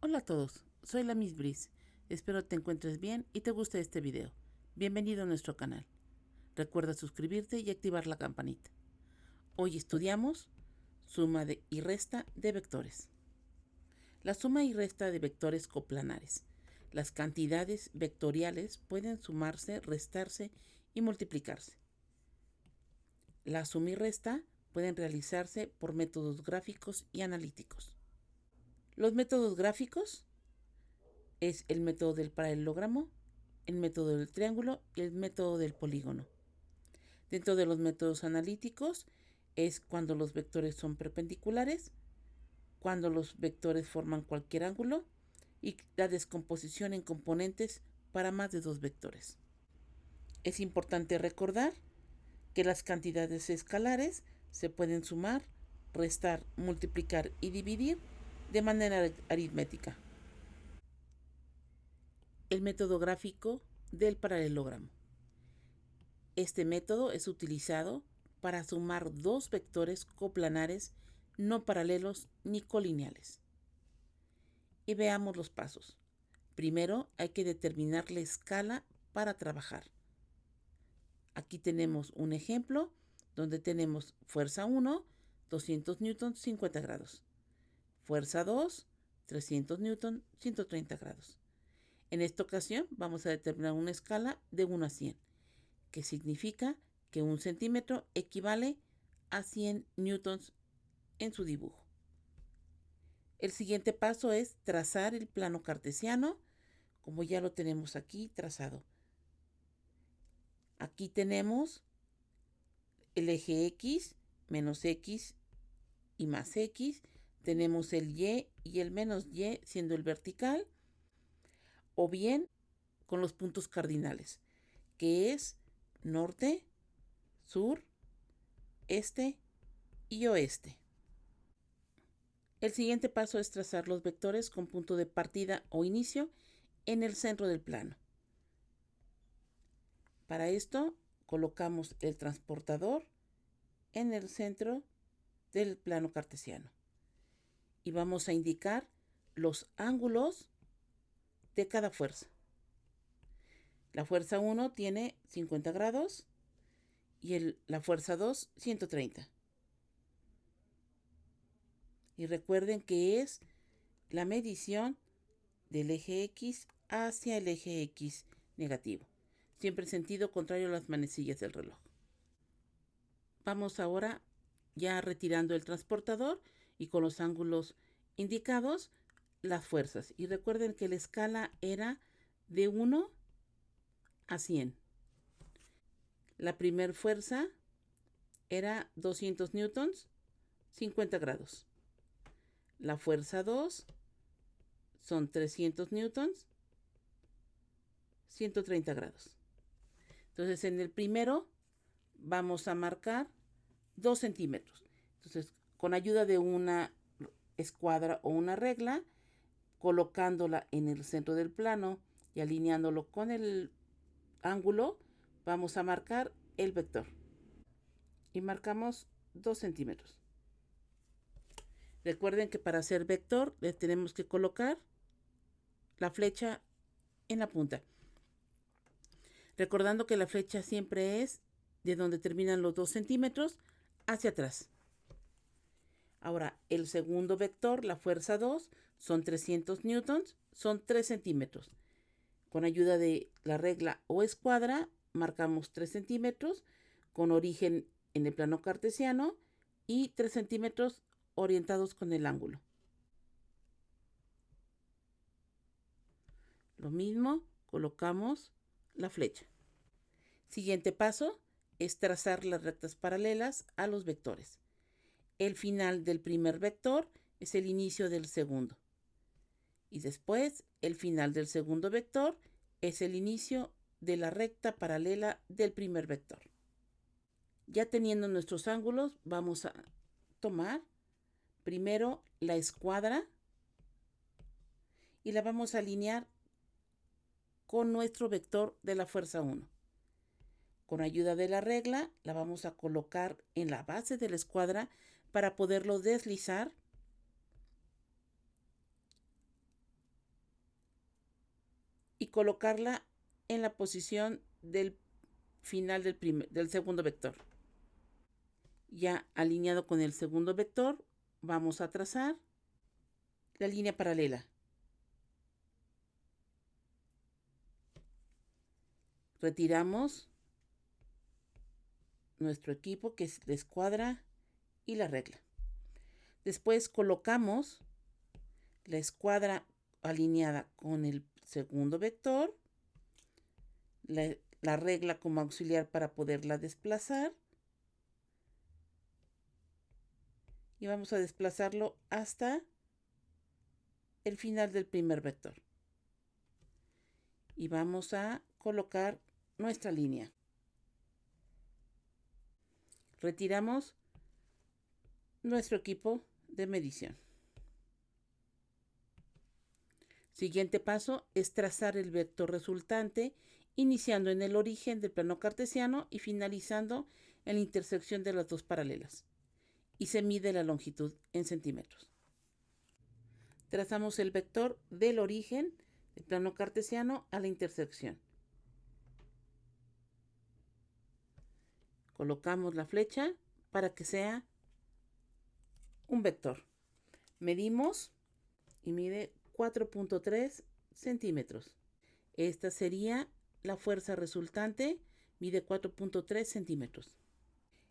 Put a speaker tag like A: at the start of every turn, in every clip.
A: Hola a todos, soy la Miss Breeze. Espero te encuentres bien y te guste este video. Bienvenido a nuestro canal. Recuerda suscribirte y activar la campanita. Hoy estudiamos suma y resta de vectores. La suma y resta de vectores coplanares. Las cantidades vectoriales pueden sumarse, restarse y multiplicarse. La suma y resta pueden realizarse por métodos gráficos y analíticos. Los métodos gráficos es el método del paralelogramo, el método del triángulo y el método del polígono. Dentro de los métodos analíticos es cuando los vectores son perpendiculares, cuando los vectores forman cualquier ángulo y la descomposición en componentes para más de dos vectores. Es importante recordar que las cantidades escalares se pueden sumar, restar, multiplicar y dividir de manera aritmética. El método gráfico del paralelogramo. Este método es utilizado para sumar dos vectores coplanares no paralelos ni colineales. Y veamos los pasos. Primero hay que determinar la escala para trabajar. Aquí tenemos un ejemplo donde tenemos fuerza 1, 200 newtons, 50 grados. Fuerza 2, 300 newtons, 130 grados. En esta ocasión vamos a determinar una escala de 1 a 100, que significa que 1 centímetro equivale a 100 newtons en su dibujo. El siguiente paso es trazar el plano cartesiano, como ya lo tenemos aquí trazado. Aquí tenemos el eje X, menos X y más X. Tenemos el Y y el menos Y siendo el vertical, o bien con los puntos cardinales, que es norte, sur, este y oeste. El siguiente paso es trazar los vectores con punto de partida o inicio en el centro del plano. Para esto colocamos el transportador en el centro del plano cartesiano y vamos a indicar los ángulos de cada fuerza. La fuerza 1 tiene 50 grados y la fuerza 2 130. Y recuerden que es la medición del eje X hacia el eje X negativo, siempre en sentido contrario a las manecillas del reloj. Vamos ahora ya retirando el transportador y con los ángulos indicados las fuerzas. Y recuerden que la escala era de 1 a 100. La primera fuerza era 200 newtons, 50 grados. La fuerza 2 son 300 newtons, 130 grados. Entonces en el primero vamos a marcar 2 centímetros. Entonces con ayuda de una escuadra o una regla, colocándola en el centro del plano y alineándolo con el ángulo, vamos a marcar el vector. Y marcamos 2 centímetros. Recuerden que para hacer vector le tenemos que colocar la flecha en la punta. Recordando que la flecha siempre es de donde terminan los 2 centímetros hacia atrás. Ahora, el segundo vector, la fuerza 2, son 300 newtons, son 3 centímetros. Con ayuda de la regla o escuadra, marcamos 3 centímetros con origen en el plano cartesiano y 3 centímetros orientados con el ángulo. Lo mismo, colocamos la flecha. Siguiente paso es trazar las rectas paralelas a los vectores. El final del primer vector es el inicio del segundo. Y después, el final del segundo vector es el inicio de la recta paralela del primer vector. Ya teniendo nuestros ángulos, vamos a tomar primero la escuadra y la vamos a alinear con nuestro vector de la fuerza 1. Con ayuda de la regla, la vamos a colocar en la base de la escuadra para poderlo deslizar y colocarla en la posición del final del segundo vector. Ya alineado con el segundo vector, vamos a trazar la línea paralela. Retiramos nuestro equipo, que es la escuadra y la regla. Después colocamos la escuadra alineada con el segundo vector, la regla como auxiliar para poderla desplazar, y vamos a desplazarlo hasta el final del primer vector. Y vamos a colocar nuestra línea. Retiramos nuestro equipo de medición. Siguiente paso es trazar el vector resultante, iniciando en el origen del plano cartesiano y finalizando en la intersección de las dos paralelas. Y se mide la longitud en centímetros. Trazamos el vector del origen del plano cartesiano a la intersección. Colocamos la flecha para que sea un vector. Medimos y mide 4.3 centímetros. Esta sería la fuerza resultante, mide 4.3 centímetros.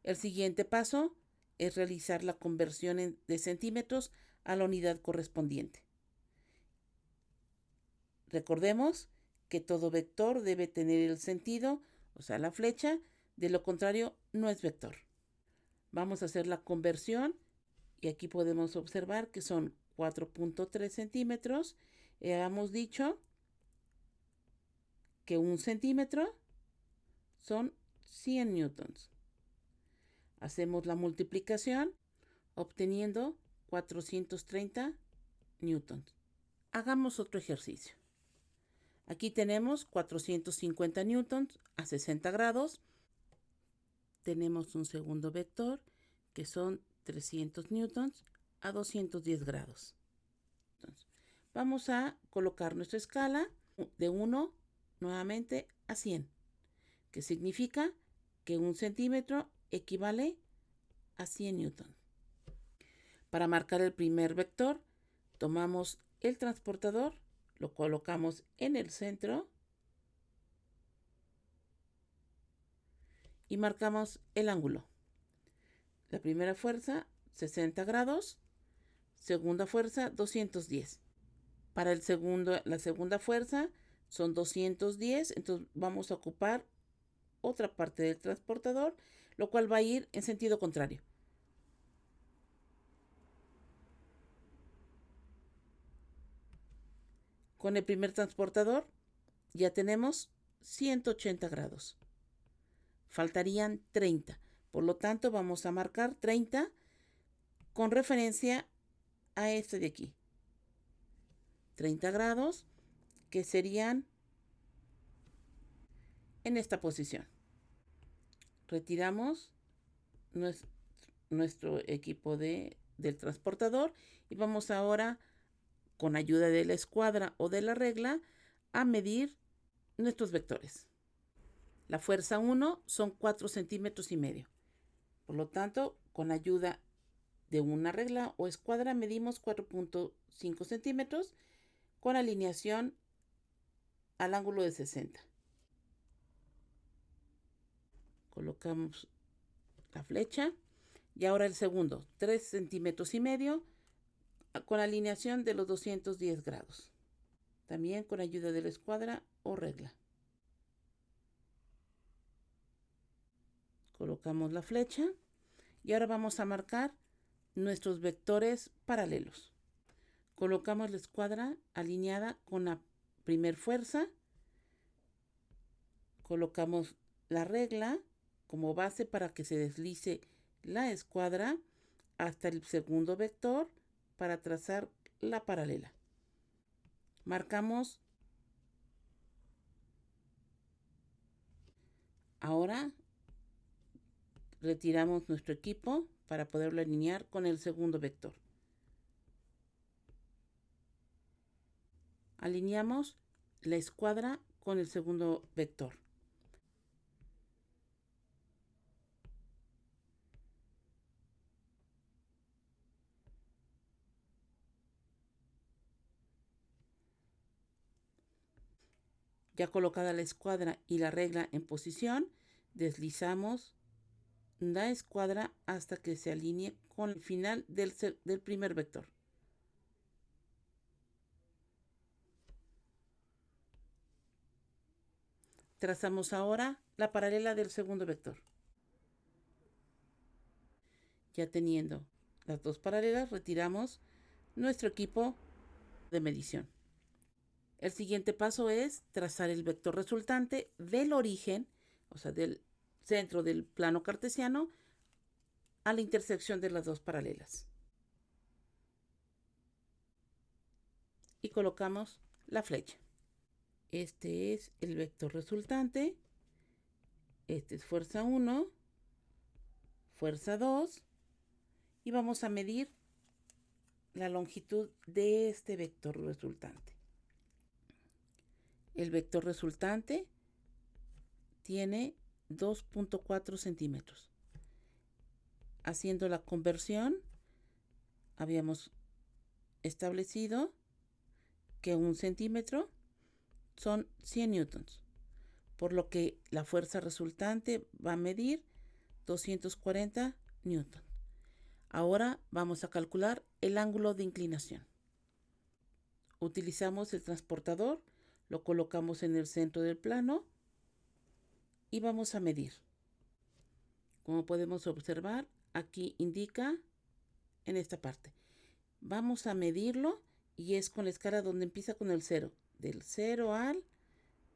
A: El siguiente paso es realizar la conversión de centímetros a la unidad correspondiente. Recordemos que todo vector debe tener el sentido, o sea, la flecha, de lo contrario no es vector. Vamos a hacer la conversión y aquí podemos observar que son 4.3 centímetros. Habíamos dicho que 1 centímetro son 100 newtons. Hacemos la multiplicación obteniendo 430 newtons. Hagamos otro ejercicio. Aquí tenemos 450 newtons a 60 grados. Tenemos un segundo vector que son 300 newtons a 210 grados. Entonces, vamos a colocar nuestra escala de 1 nuevamente a 100, que significa que 1 centímetro equivale a 100 newtons. Para marcar el primer vector, tomamos el transportador, lo colocamos en el centro y marcamos el ángulo. La primera fuerza, 60 grados. Segunda fuerza, 210. Para la segunda fuerza son 210, entonces vamos a ocupar otra parte del transportador, lo cual va a ir en sentido contrario. Con el primer transportador ya tenemos 180 grados. Faltarían 30. Por lo tanto, vamos a marcar 30 con referencia a este de aquí. 30 grados, que serían en esta posición. Retiramos nuestro equipo del transportador y vamos ahora, con ayuda de la escuadra o de la regla, a medir nuestros vectores. La fuerza 1 son 4 centímetros y medio. Por lo tanto, con ayuda de una regla o escuadra medimos 4.5 centímetros con alineación al ángulo de 60. Colocamos la flecha y ahora el segundo, 3 centímetros y medio con alineación de los 210 grados. También con ayuda de la escuadra o regla. Colocamos la flecha y ahora vamos a marcar nuestros vectores paralelos. Colocamos la escuadra alineada con la primer fuerza. Colocamos la regla como base para que se deslice la escuadra hasta el segundo vector para trazar la paralela. Marcamos. Ahora retiramos nuestro equipo para poderlo alinear con el segundo vector. Alineamos la escuadra con el segundo vector. Ya colocada la escuadra y la regla en posición, deslizamos la escuadra hasta que se alinee con el final del primer vector. Trazamos ahora la paralela del segundo vector. Ya teniendo las dos paralelas, retiramos nuestro equipo de medición. El siguiente paso es trazar el vector resultante del origen, o sea, del centro del plano cartesiano, a la intersección de las dos paralelas. Y colocamos la flecha. Este es el vector resultante. Este es fuerza 1, fuerza 2. Y vamos a medir la longitud de este vector resultante. El vector resultante tiene 2.4 centímetros. Haciendo la conversión, habíamos establecido que 1 centímetro son 100 newtons, por lo que la fuerza resultante va a medir 240 newtons. Ahora vamos a calcular el ángulo de inclinación. Utilizamos el transportador, lo colocamos en el centro del plano y vamos a medir. Como podemos observar, aquí indica en esta parte. Vamos a medirlo y es con la escala donde empieza con el 0, del 0 al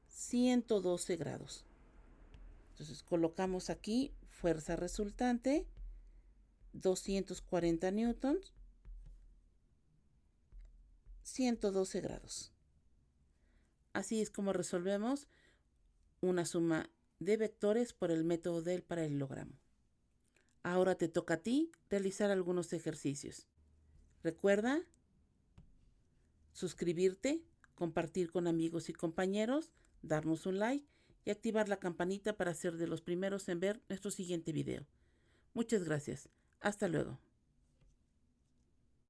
A: 112 grados. Entonces colocamos aquí fuerza resultante, 240 newtons, 112 grados. Así es como resolvemos una suma de vectores por el método del paralelogramo. Ahora te toca a ti realizar algunos ejercicios. Recuerda suscribirte, compartir con amigos y compañeros, darnos un like y activar la campanita para ser de los primeros en ver nuestro siguiente video. Muchas gracias. Hasta luego.